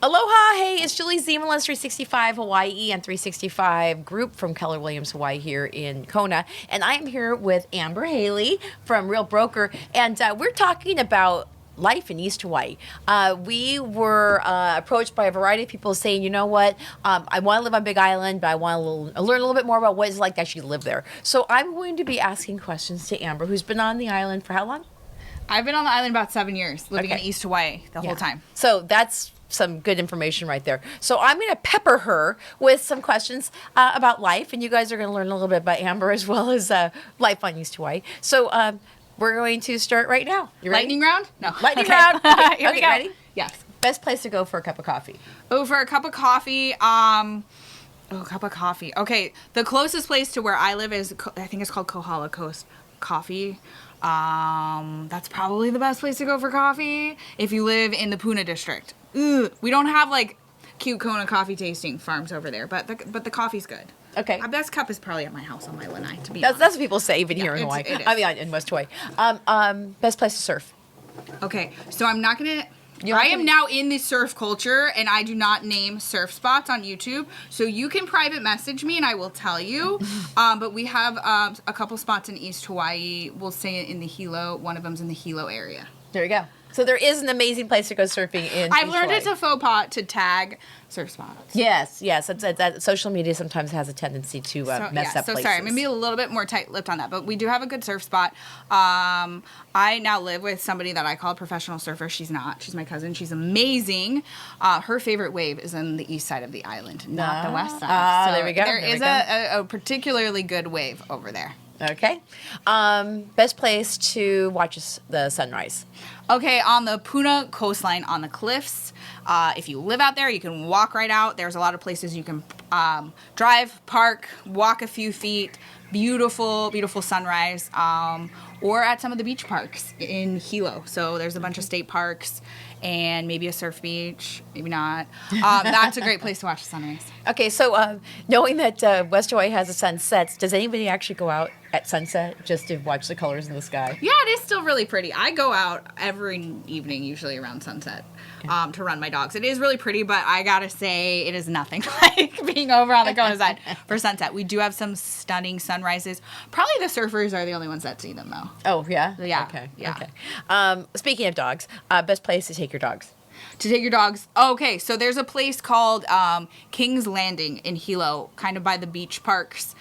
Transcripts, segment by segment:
Aloha, hey, it's Julie Ziemelis-365 Hawaii and 365 Group from Keller Williams Hawaii here in Kona. And I am here with Amber Haley from Real Broker, and we're talking about life in East Hawaii. We were approached by a variety of people saying, you know what, I want to live on Big Island, but I want to learn a little bit more about what it's like to actually live there. So I'm going to be asking questions to Amber, who's been on the island for how long? I've been on the island about 7 years, living in East Hawaii the whole time. So that's some good information right there. So I'm going to pepper her with some questions about life, and you guys are going to learn a little bit about Amber as well as life on East Hawaii. So we're going to start right now. You ready? Lightning round? No. Lightning round. Okay, Here we go. Ready? Yes. Best place to go for a cup of coffee? Oh, for a cup of coffee, cup of coffee. Okay, the closest place to where I live is, I think it's called Kohala Coast Coffee. That's probably the best place to go for coffee if you live in the Puna district. We don't have like cute Kona coffee tasting farms over there, but the coffee's good. Okay. My best cup is probably at my house on my lanai, to be honest. That's what people say even here in Hawaii. It is. I mean, in West Hawaii. Best place to surf? Okay, so I'm not gonna... I am now in the surf culture, and I do not name surf spots on YouTube. So you can private message me, and I will tell you. But we have a couple spots in East Hawaii. We'll say in the Hilo. One of them's in the Hilo area. There you go. So there is an amazing place to go surfing in I've East learned Hawaii. it's a faux pas to tag surf spots. Yes. That social media sometimes has a tendency to mess up places. Sorry, I'm going to be a little bit more tight-lipped on that, but we do have a good surf spot. I now live with somebody that I call a professional surfer. She's not. She's my cousin. She's amazing. Her favorite wave is on the east side of the island, not the west side. So there we go. There is a particularly good wave over there. Okay. Best place to watch the sunrise? Okay, on the Puna coastline, on the cliffs. If you live out there, you can walk right out. There's a lot of places you can drive, park, walk a few feet. Beautiful, beautiful sunrise. Or at some of the beach parks in Hilo. So there's a bunch of state parks and maybe a surf beach, maybe not. That's a great place to watch the sunrise. Okay, so knowing that West Hawaii has a sunset, does anybody actually go out at sunset just to watch the colors in the sky? Yeah, it is still really pretty. I go out every evening, usually around sunset, to run my dogs. It is really pretty, but I gotta say, it is nothing like being over on the Kona side for sunset. We do have some stunning sunrises. Probably the surfers are the only ones that see them, though. Oh, yeah? Yeah. Okay. Yeah. Okay. Speaking of dogs, best place to take your dogs? To take your dogs. Okay, so there's a place called King's Landing in Hilo, kind of by the beach parks.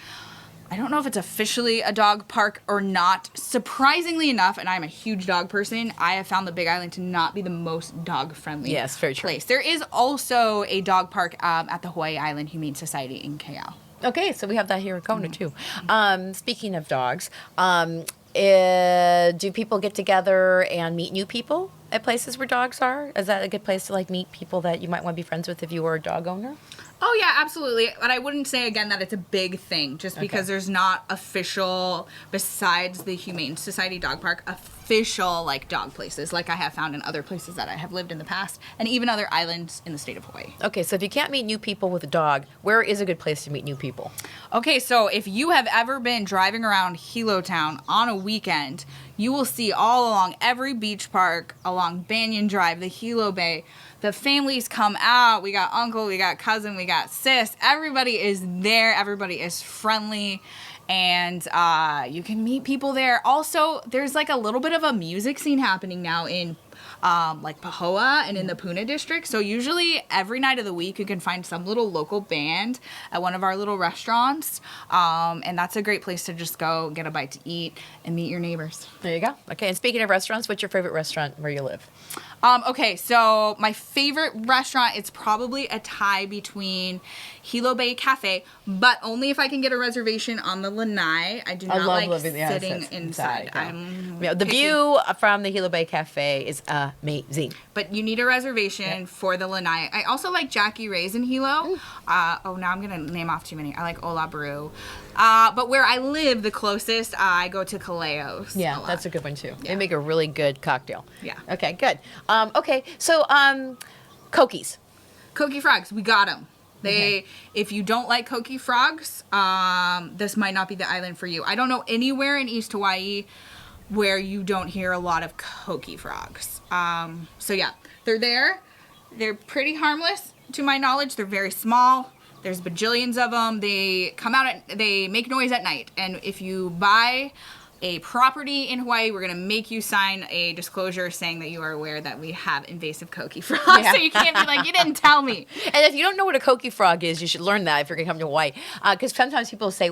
I don't know if it's officially a dog park or not. Surprisingly enough, and I'm a huge dog person, I have found the Big Island to not be the most dog-friendly very true. place. There is also a dog park at the Hawaii Island Humane Society in Keau. Okay, so we have that here in Kona, too. Speaking of dogs, do people get together and meet new people at places where dogs are? Is that a good place to like meet people that you might want to be friends with if you were a dog owner? Oh, yeah, absolutely. But I wouldn't say, again, that it's a big thing, just because there's not official, besides the Humane Society Dog Park, official, like, dog places, like I have found in other places that I have lived in the past, and even other islands in the state of Hawaii. Okay, so if you can't meet new people with a dog, where is a good place to meet new people? Okay, so if you have ever been driving around Hilo Town on a weekend, you will see all along every beach park, along Banyan Drive, the Hilo Bay, the families come out. We got uncle, we got cousin, we got sis. Everybody is there. Everybody is friendly. And you can meet people there. Also, there's like a little bit of a music scene happening now in like Pahoa and in the Puna district. So usually every night of the week you can find some little local band at one of our little restaurants. And that's a great place to just go get a bite to eat and meet your neighbors. There you go. Okay, and speaking of restaurants, what's your favorite restaurant where you live? Okay, so my favorite restaurant, it's probably a tie between Hilo Bay Cafe, but only if I can get a reservation on the lanai. I do not like sitting inside. The view from the Hilo Bay Cafe is amazing. But you need a reservation for the lanai. I also like Jackie Ray's in Hilo. Now I'm going to name off too many. I like Ola Brew. But where I live, the closest, I go to Kaleo's. Yeah, that's a good one too. Yeah. They make a really good cocktail. Yeah. Okay, good. So Coquis. Coqui frogs, we got them. If you don't like Coqui frogs, this might not be the island for you. I don't know anywhere in East Hawaii where you don't hear a lot of Coqui frogs. So yeah, they're there. They're pretty harmless, to my knowledge. They're very small. There's bajillions of them. They come out, they make noise at night. And if you buy a property in Hawaii, we're going to make you sign a disclosure saying that you are aware that we have invasive Coqui frogs. Yeah. So you can't be like, you didn't tell me. And if you don't know what a Coqui frog is, you should learn that if you're going to come to Hawaii. Because sometimes people say,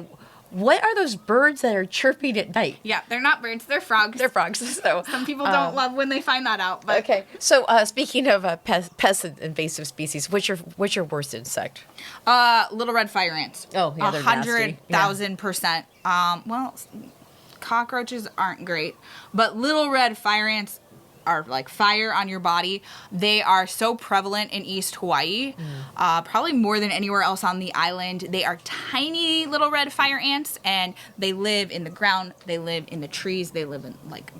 what are those birds that are chirping at night? Yeah, they're not birds, they're frogs. They're frogs. So Some people don't love when they find that out. But okay. So speaking of pests and invasive species, what's your worst insect? Little red fire ants. Oh, yeah, they're nasty. 100,000%. Well, cockroaches aren't great, but little red fire ants are like fire on your body. They are so prevalent in East Hawaii, probably more than anywhere else on the island. They are tiny little red fire ants, and they live in the ground. They live in the trees. They live in like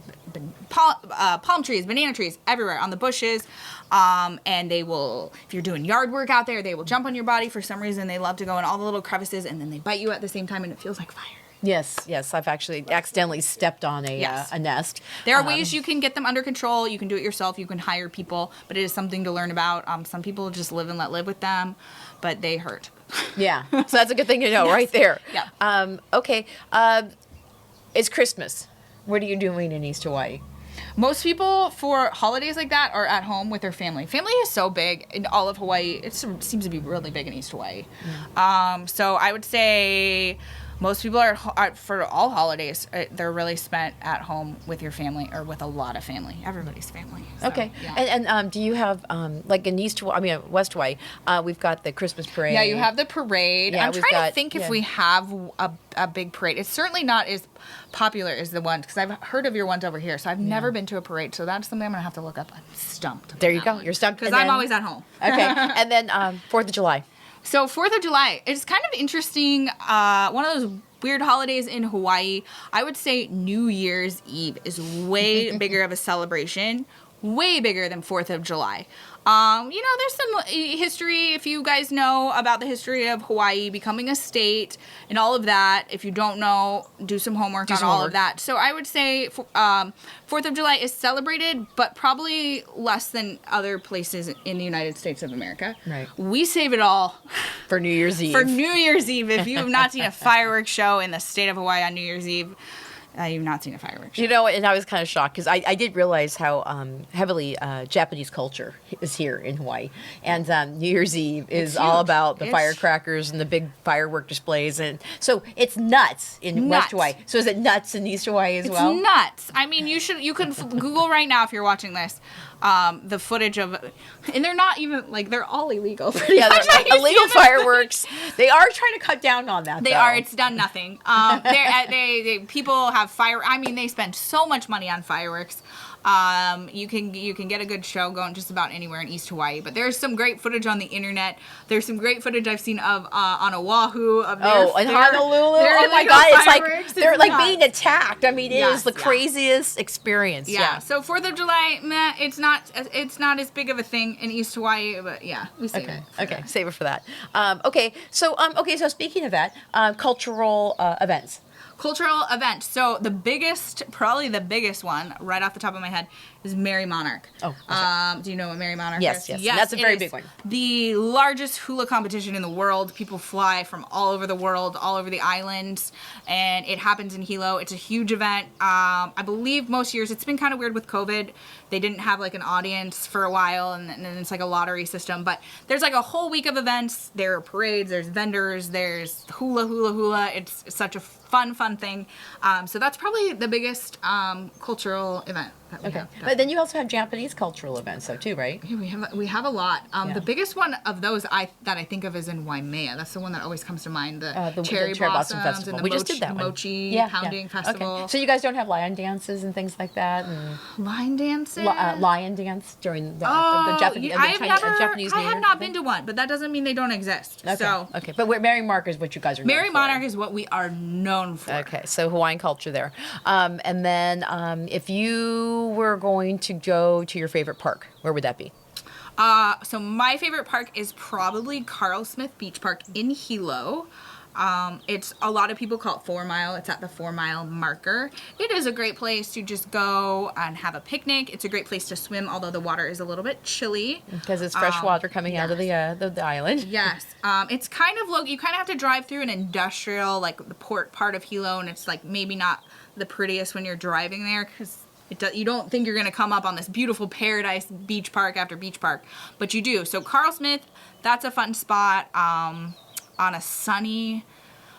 palm trees, banana trees, everywhere on the bushes. And they will, if you're doing yard work out there, they will jump on your body for some reason. They love to go in all the little crevices, and then they bite you at the same time, and it feels like fire. Yes, I've actually accidentally stepped on a nest. There are ways you can get them under control. You can do it yourself. You can hire people, but it is something to learn about. Some people just live and let live with them, but they hurt. Yeah, so that's a good thing to know right there. Yeah. Okay, it's Christmas. What are you doing in East Hawaii? Most people for holidays like that are at home with their family. Family is so big in all of Hawaii. It seems to be really big in East Hawaii. So I would say most people are for all holidays, they're really spent at home with your family or with a lot of family. Everybody's family. So, okay. Yeah. And do you have, like in West Hawaii, we've got the Christmas parade. Yeah, you have the parade. Yeah, I'm trying to think if we have a big parade. It's certainly not as popular as the one, because I've heard of your ones over here. So I've never been to a parade. So that's something I'm going to have to look up. I'm stumped. There you go. You're stumped. Because I'm always at home. Okay. And then 4th of July. So 4th of July, it's kind of interesting. One of those weird holidays in Hawaii. I would say New Year's Eve is way bigger of a celebration, way bigger than 4th of July. There's some history, if you guys know about the history of Hawaii becoming a state and all of that. If you don't know, do some homework on all of that. So I would say 4th of July is celebrated, but probably less than other places in the United States of America. Right. We save it all For New Year's Eve. for New Year's Eve. If you have not seen a fireworks show in the state of Hawaii on New Year's Eve, you've not seen a fireworks show. You know, and I was kind of shocked because I did realize how heavily Japanese culture is here in Hawaii. And New Year's Eve is all about the firecrackers and the big firework displays. And so it's nuts in West Hawaii. So is it nuts in East Hawaii as well? It's nuts. I mean, you can Google right now if you're watching this. The footage of, and they're not even like, they're all illegal. Yeah, they're illegal fireworks. They are trying to cut down on that. They are. It's done nothing. People have they spend so much money on fireworks. You can get a good show going just about anywhere in East Hawaii. But there's some great footage on the internet. There's some great footage I've seen of on Oahu. Of in Honolulu. Oh my God, it's like they're like being attacked. I mean, it is the craziest experience. Yeah. So 4th of July, it's not as big of a thing in East Hawaii, but yeah, we save it. Okay, save it for that. So speaking of that, cultural events. Cultural event. So probably the biggest one, right off the top of my head, is Merry Monarch. Oh. Do you know what Merry Monarch is? Yes. That's a very big one. The largest hula competition in the world. People fly from all over the world, all over the islands, and it happens in Hilo. It's a huge event. I believe most years, it's been kind of weird with COVID. They didn't have like an audience for a while, and then it's like a lottery system. But there's like a whole week of events. There are parades, there's vendors, there's hula. It's such a fun thing. So that's probably the biggest cultural event that we have. But then you also have Japanese cultural events, though, too, right? Yeah, we have a lot. The biggest one of those that I think of is in Waimea. That's the one that always comes to mind. The cherry blossom festival. And the just did that mochi pounding festival. Okay. So you guys don't have lion dances and things like that? And lion dances? Lion dance during the Japanese Japanese New Year? I have not been to one, but that doesn't mean they don't exist. Okay. But Merry Monarch is what you guys are known for. Merry Monarch is what we are known for. Okay. So Hawaiian culture there. And then if you were going to go to your favorite park, where would that be? So my favorite park is probably Carl Smith Beach Park in Hilo. It's a lot of people call it 4 Mile. It's at the 4 Mile marker. It is a great place to just go and have a picnic. It's a great place to swim, although the water is a little bit chilly. Because it's fresh water coming out of the island. Yes. It's kind of low. You kind of have to drive through an industrial, like the port part of Hilo, and it's like maybe not the prettiest when you're driving there because you don't think you're going to come up on this beautiful paradise beach park after beach park, but you do. So Carl Smith, that's a fun spot. On a sunny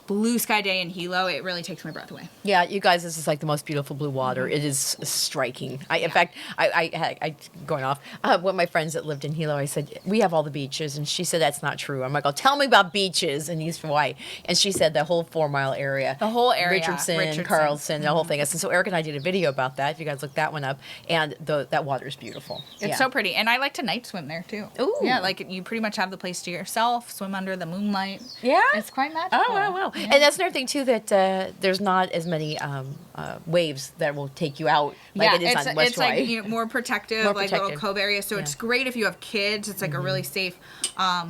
blue sky day in Hilo, it really takes my breath away. Yeah, you guys, this is like the most beautiful blue water. It is striking. In fact, I going off, one of my friends that lived in Hilo, I said, we have all the beaches. And she said, that's not true. I'm like, oh, tell me about beaches in East Hawaii. And she said the whole 4 Mile area. The whole area. Richardson. Carlson, the whole thing. And so Eric and I did a video about that, if you guys look that one up. And that water is beautiful. It's so pretty. And I like to night swim there, too. Ooh. Yeah, like you pretty much have the place to yourself, swim under the moonlight. Yeah? It's quite magical. Oh, wow. Yeah. And that's another thing, too, that there's not as many waves that will take you out like it is on West Hawaii. It's like more protective, like little cove areas. So it's great if you have kids. It's like a really safe,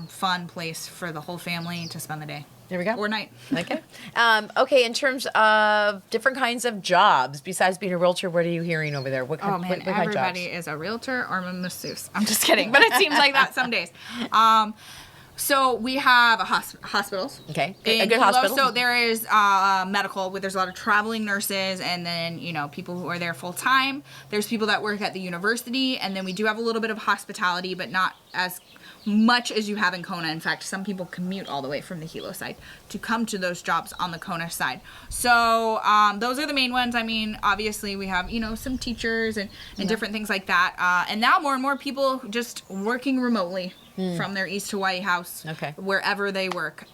fun place for the whole family to spend the day. There we go. Or night. Okay. Okay, in terms of different kinds of jobs, besides being a realtor, what are you hearing over there? What kind of jobs? Everybody is a realtor or a masseuse. I'm just kidding, but it seems like that some days. So we have hospitals. Okay, a good hospital. So there is medical, where there's a lot of traveling nurses, and then people who are there full time. There's people that work at the university, and then we do have a little bit of hospitality, but not as much as you have in Kona. In fact, some people commute all the way from the Hilo side to come to those jobs on the Kona side. So those are the main ones. I mean, obviously we have some teachers and different things like that. And now more and more people just working remotely from their East Hawaii house, wherever they work.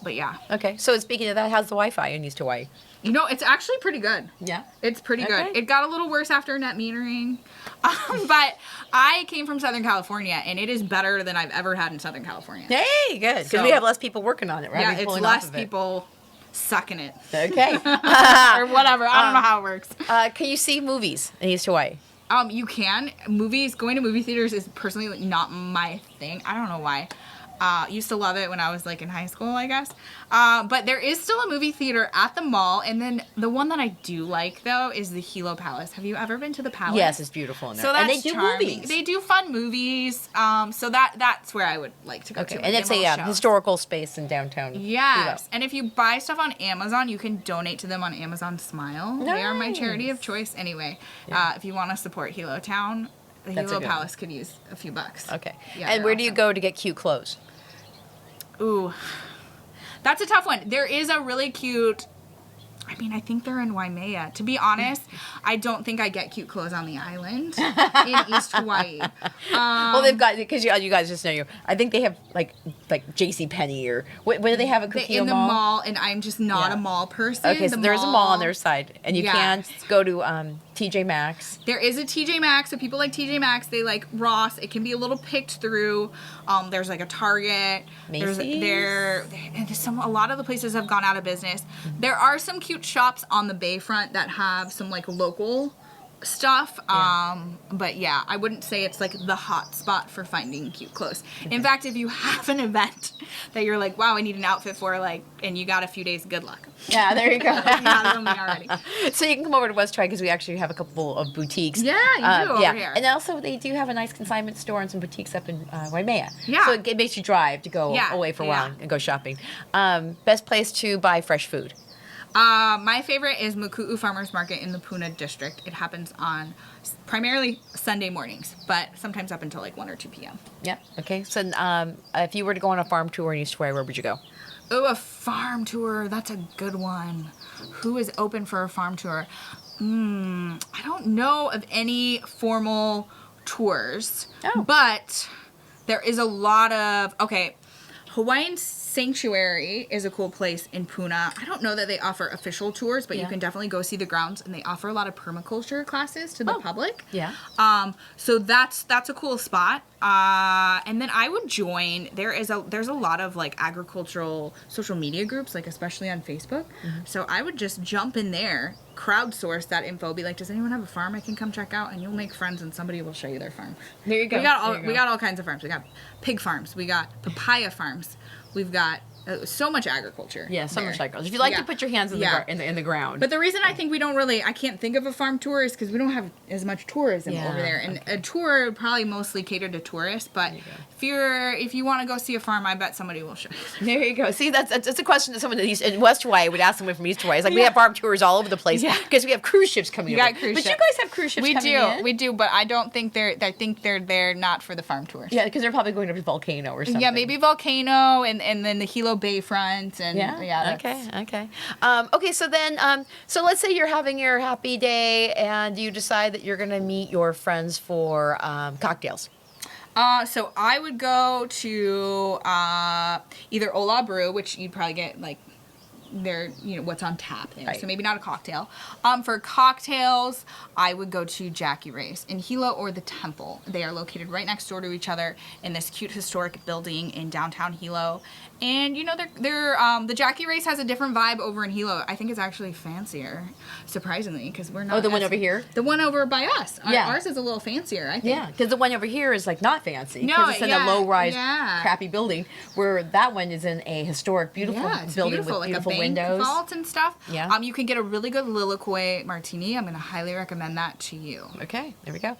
But yeah. Okay. So speaking of that, how's the Wi-Fi in East Hawaii? It's actually pretty good. Yeah. It's pretty good. It got a little worse after net metering. But I came from Southern California, and it is better than I've ever had in Southern California. Hey, good. Because we have less people working on it, right? Yeah, it's less people sucking it. Okay. Or whatever. I don't know how it works. Can you see movies in East Hawaii? You can. Going to movie theaters is personally not my thing. I don't know why. Used to love it when I was in high school, I guess. But there is still a movie theater at the mall. And then the one that I do like, though, is the Hilo Palace. Have you ever been to the Palace? Yes, it's beautiful in there. So that's and they do charming. movies. They do fun movies. So that's where I would like to go to. And it's a historical space in downtown Yes. Hilo. And if you buy stuff on Amazon, you can donate to them on Amazon Smile. Nice. They are my charity of choice anyway. Yeah. If you want to support Hilo Town, the Hilo Palace could use a few bucks. Okay. Yeah, and where do you go to get cute clothes? Ooh, that's a tough one. There is a really cute, I think they're in Waimea. To be honest, I don't think I get cute clothes on the island in East Hawaii. Well, they've got, because you guys just know I think they have like JCPenney or, what do they have at Coqui in the mall? And I'm just not a mall person. Okay, so there's a mall on their side. And you can go to TJ Maxx. There is a TJ Maxx, so people like TJ Maxx. They like Ross. It can be a little picked through. There's like a Target. Macy's. A lot of the places have gone out of business. There are some cute shops on the bayfront that have some local stuff. But yeah, I wouldn't say it's the hot spot for finding cute clothes. In fact, if you have an event that you're like, wow, I need an outfit for, and you got a few days, good luck. Yeah, there you go. You got something already. So you can come over to West Tri because we actually have a couple of boutiques. Yeah, you do over here. And also they do have a nice consignment store and some boutiques up in Waimea. Yeah. So it makes you drive to go away for a while and go shopping. Best place to buy fresh food? My favorite is Maku'u Farmers Market in the Puna district. It happens on primarily Sunday mornings, but sometimes up until 1 or 2 p.m. Yeah. Okay. So if you were to go on a farm tour in East Hawaii, where would you go? Oh, a farm tour. That's a good one. Who is open for a farm tour? I don't know of any formal tours, but there is a lot of, Hawaiian Sanctuary is a cool place in Puna. I don't know that they offer official tours, but you can definitely go see the grounds, and they offer a lot of permaculture classes to the public. Yeah. So that's a cool spot. And then I would join. There's a lot of agricultural social media groups, especially on Facebook. Mm-hmm. So I would just jump in there, crowdsource that info, be like, does anyone have a farm I can come check out? And you'll make friends, and somebody will show you their farm. There you go. We got all kinds of farms. We got pig farms. We got papaya farms. We've got so much agriculture. Yeah, so there. much agriculture. If you like Yeah. to put your hands in Yeah. in the ground. But the reason I think I can't think of a farm tour is because we don't have as much tourism Yeah, over there. And a tour would probably mostly catered to tourists. But There if you want to go see a farm, I bet somebody will show you. There you go. See, that's a question that someone in West Hawaii would ask someone from East Hawaii. It's like we have farm tours all over the place because we have cruise ships coming over. got cruise But you ships. guys have cruise ships We coming do, in? we do. But I don't think I think they're there not for the farm tours. Yeah, because they're probably going to the volcano or something. Yeah, maybe Volcano and then the Hilo Bayfront and Okay. Okay. So then, so let's say you're having your happy day and you decide that you're going to meet your friends for cocktails. So I would go to either Ola Brew, which you'd probably get like their what's on tap there. Right. So maybe not a cocktail. For cocktails, I would go to Jackie Ray's in Hilo or the Temple. They are located right next door to each other in this cute historic building in downtown Hilo. And they're the Jackie Ray's has a different vibe over in Hilo. I think it's actually fancier, surprisingly, because we're not. Oh, the one over here? The one over by us. Yeah. Ours is a little fancier, I think. Yeah, because the one over here is like not fancy. No, because it's in a low-rise, yeah. crappy building. Where that one is in a historic, beautiful It's building beautiful, with like beautiful a bank windows. vault and stuff. Yeah. You can get a really good Liliquoy martini. I'm going to highly recommend that to you. Okay, there we go.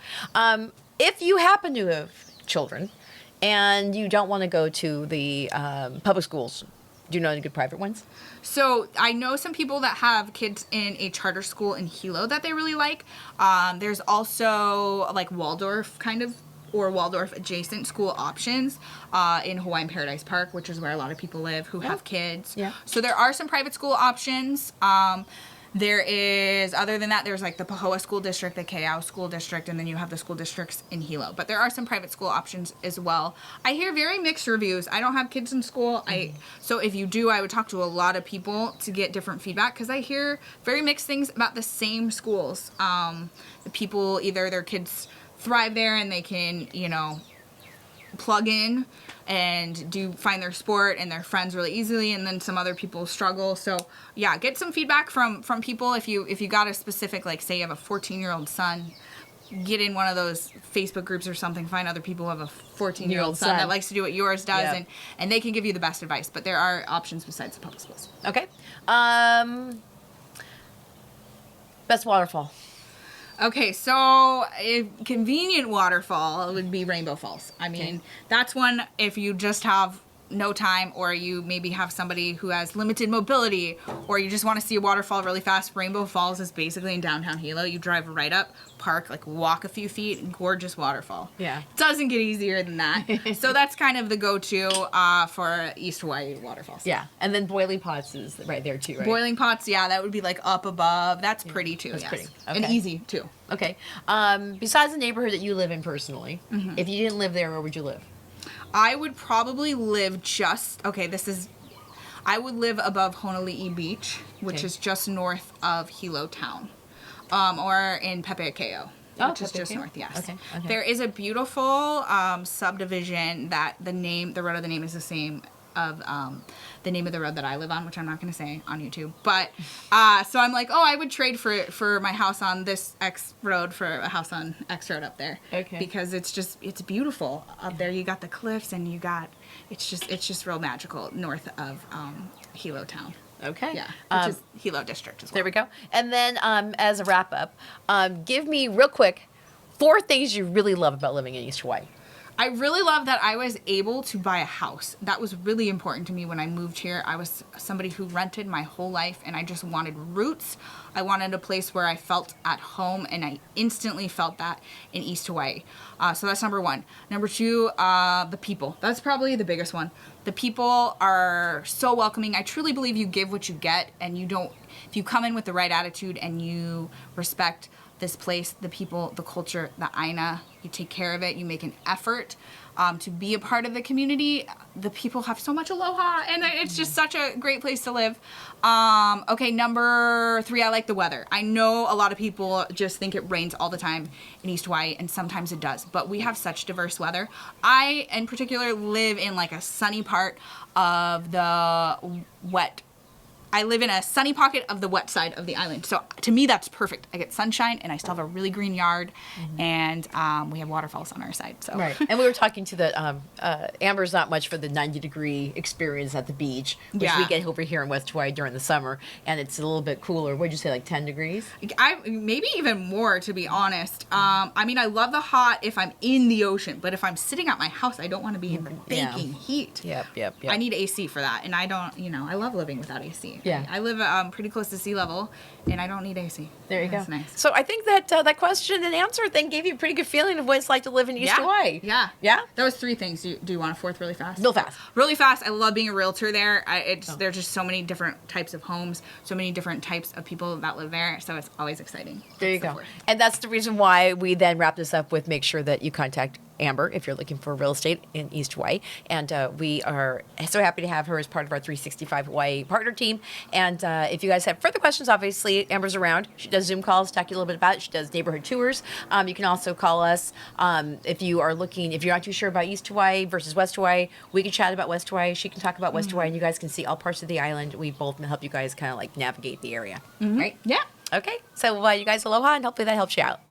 If you happen to have children and you don't want to go to the public schools, do you know any good private ones? So I know some people that have kids in a charter school in Hilo that they really like. There's also like Waldorf kind of or Waldorf adjacent school options in Hawaiian Paradise Park, which is where a lot of people live who have kids. Yeah. So there are some private school options. There is, other than that, there's like the Pahoa School District, the Keau School District, and then you have the school districts in Hilo. But there are some private school options as well. I hear very mixed reviews. I don't have kids in school. So if you do, I would talk to a lot of people to get different feedback because I hear very mixed things about the same schools. The people, either their kids thrive there and they can, plug in and find their sport and their friends really easily, and then some other people struggle. So yeah, get some feedback from people. If you got a specific, like say you have a 14-year-old son, get in one of those Facebook groups or something, find other people who have a 14-year-old son that likes to do what yours does, and they can give you the best advice. But there are options besides the public schools. Okay. Best waterfall. Okay, so a convenient waterfall would be Rainbow Falls. I mean, that's one if you just have no time, or you maybe have somebody who has limited mobility, or you just want to see a waterfall really fast. Rainbow Falls is basically in downtown Hilo. You drive right up, park, like walk a few feet, gorgeous waterfall. Yeah. Doesn't get easier than that. So that's kind of the go-to for East Hawaii waterfalls. Yeah, and then Boiling Pots is right there too, right? Boiling Pots, yeah, that would be like up above. That's pretty too. That's pretty. And Okay. easy too. Okay. Besides the neighborhood that you live in personally, if you didn't live there, where would you live? I would probably live I would live above Honolulu Beach, which is just north of Hilo Town, or in Pepeakeo, which is just north, yes. Okay. There is a beautiful subdivision that the road of the name is the same of the name of the road that I live on, which I'm not going to say on YouTube. But so I'm like, I would trade for my house on this X road for a house on X road up there. Okay. Because it's beautiful up there. You got the cliffs and it's just real magical north of Hilo Town. Okay. Yeah. Which is Hilo District as well. There we go. And then as a wrap up, give me real quick 4 things you really love about living in East Hawaii. I really love that I was able to buy a house. That was really important to me when I moved here. I was somebody who rented my whole life, and I just wanted roots. I wanted a place where I felt at home, and I instantly felt that in East Hawaii. So that's number 1. Number 2, the people. That's probably the biggest one. The people are so welcoming. I truly believe you give what you get, and if you come in with the right attitude and you respect this place, the people, the culture, the aina, you take care of it, you make an effort to be a part of the community. The people have so much aloha, and it's just such a great place to live. Okay, number 3, I like the weather. I know a lot of people just think it rains all the time in East Hawaii, and sometimes it does, but we have such diverse weather. I, in particular, live in like a sunny part of the wet I live in a sunny pocket of the wet side of the island. So to me, that's perfect. I get sunshine, and I still have a really green yard, and we have waterfalls on our side. So Right. And we were talking to the Amber's not much for the 90-degree experience at the beach, which we get over here in West Hawaii during the summer, and it's a little bit cooler. What'd you say, like 10 degrees? Maybe even more, to be honest. I mean, I love the hot if I'm in the ocean, but if I'm sitting at my house, I don't want to be in the baking heat. Yep. I need AC for that, and I don't. I love living without AC. Yeah. I live pretty close to sea level, and I don't need AC. There you go. That's nice. So I think that that question and answer thing gave you a pretty good feeling of what it's like to live in East Hawaii. Yeah. Yeah? That was 3 things. Do you want a fourth really fast? Real fast. Really fast. I love being a realtor there. There's just so many different types of homes, so many different types of people that live there, so it's always exciting. There you That's go. the fourth. And that's the reason why we then wrap this up with make sure that you contact Amber if you're looking for real estate in East Hawaii. And we are so happy to have her as part of our 365 Hawaii partner team. And if you guys have further questions, obviously Amber's around. She does Zoom calls, talk you a little bit about it. She does neighborhood tours. You can also call us if you're not too sure about East Hawaii versus West Hawaii. We can chat about West Hawaii. She can talk about West Hawaii, and you guys can see all parts of the island. We both help you guys kind of like navigate the area. Right? Yeah. Okay. So you guys aloha, and hopefully that helps you out.